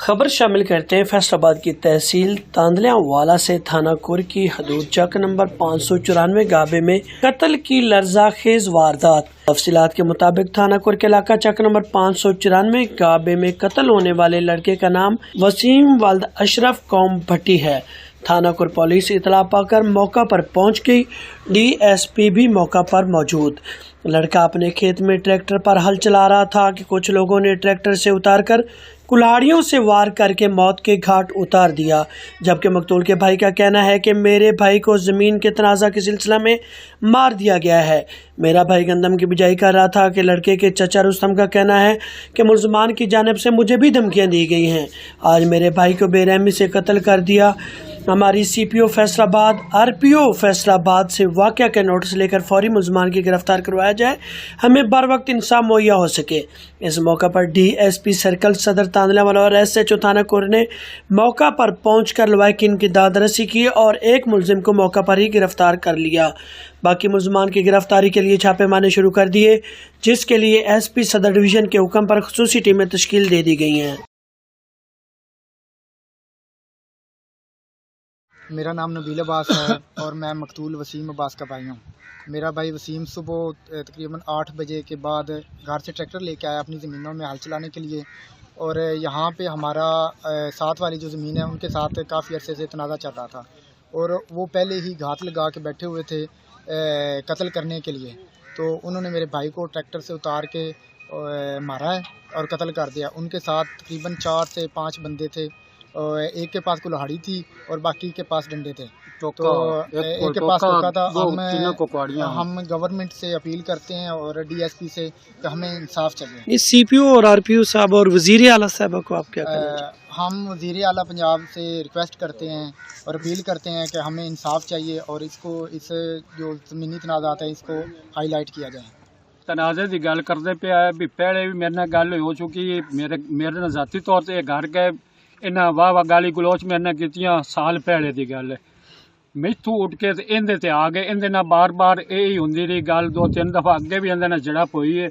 खबर शामिल करते हैं फैसलाबाद की तहसील तांदलियावाला से थाना कुर की हदूद चक नंबर 594 गाबे में कत्ल की लर्जाखेज वारदात। तफसीलात के मुताबिक थाना कुर के इलाका चक नंबर 594 गाबे में कत्ल होने वाले लड़के का नाम वसीम वल्द अशरफ कौम भट्टी है। थाना कुर पुलिस इतला पाकर मौका पर पहुंच गई। डीएसपी भी मौका पर मौजूद। लड़का अपने खेत में ट्रैक्टर पर हल चला रहा था कि कुछ लोगों ने ट्रैक्टर से उतारकर कुल्हाड़ियों से वार करके मौत के घाट उतार दिया। जबकि मकतूल के भाई का कहना है कि मेरे भाई को जमीन के तनाज़ा के सिलसिला में मार दिया गया है। मेरा भाई गंदम की बिजाई कर रहा था कि लड़के के चचा रुस्तम का कहना है कि मुलजमान की जानिब से मुझे भी धमकियां दी गई हैं। आज मेरे भाई को बेरहमी से कत्ल कर दिया। हमारी सीपीओ फैसलाबाद आरपीओ फैसलाबाद से वाक़या के नोटिस लेकर फौरी मुलजमान की गिरफ्तार करवाया जाए, हमें बर वक्त इंसाफ मुहैया हो सके। इस मौका पर डीएसपी सर्कल सदर तांदलियावाला और एसएचओ थाना कुर ने मौका पर पहुंचकर लवाकिन की दादरसी की और एक मुलजिम को मौका पर ही गिरफ्तार कर लिया। बाकी मुलजमान की गिरफ्तारी के लिए छापेमारी शुरू कर दिए, जिसके लिए एसपी सदर डिवीजन के हुक्म पर खुसूसी टीमें तश्कील दे दी गई हैं। मेरा नाम नबील अब्बास है और मैं मकतूल वसीम अब्बास का भाई हूँ। मेरा भाई वसीम सुबह तकरीबन 8 बजे के बाद घर से ट्रैक्टर लेके आया अपनी ज़मीनों में हल चलाने के लिए, और यहाँ पे हमारा साथ वाली जो ज़मीन है उनके साथ काफ़ी अरसे से तनाज़ा चल रहा था, और वो पहले ही घात लगा के बैठे हुए थे कत्ल करने के लिए। तो उन्होंने मेरे भाई को ट्रैक्टर से उतार के मारा है और कत्ल कर दिया। उनके साथ तकरीबन 4 से 5 बंदे थे, एक के पास कुल्हाड़ी थी और बाकी के पास डंडे थे। तो एक के पास टोका था। हम गवर्नमेंट से अपील करते हैं और डीएसपी से कि हमें इंसाफ चाहिए। इस सीपीओ और आरपीओ साहब और वजीर आला साहब को आप क्या कहना चाहिए? हम वजीर आला पंजाब से रिक्वेस्ट करते हैं और अपील करते हैं कि हमें इंसाफ चाहिए और इसको इस जो ज़मीनी तनाज़ात है इसको हाईलाइट किया जाए। तनाज़े की गल करते पे आया भी पहले भी मेरे नाल गल हो चुकी है। मेरे ज़ाती तौर से घर गए इन्हें वाह गाली गलोच मेरे कीतियां साल पहले की गल है। मैथू उठ के इंदे ते आ गए। इंदे नाल बार बार यही होंदी रही गल, 2-3 दफ़ा अगे भी इंदे नाल झड़प हुई है।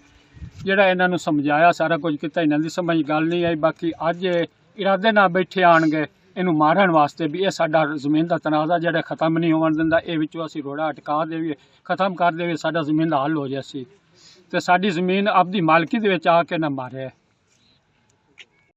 जिहड़ा इन्हां नूं समझाया सारा कुछ किया, इन्हां दी समझ गल नहीं आई। बाकी अज इरादे नाल बैठे आण गए इनू मारन वास्ते भी। ये साडा ज़मीन दा तनाज़ा जिहड़ा खत्म नहीं होवन दिंदा, ये विचों असीं रोड़ा अटका देवीए, खत्म कर देवीए, साडा ज़मीन दा हल हो जासी ते साडी ज़मीन आपदी मालकी दे विच आके ना मारे।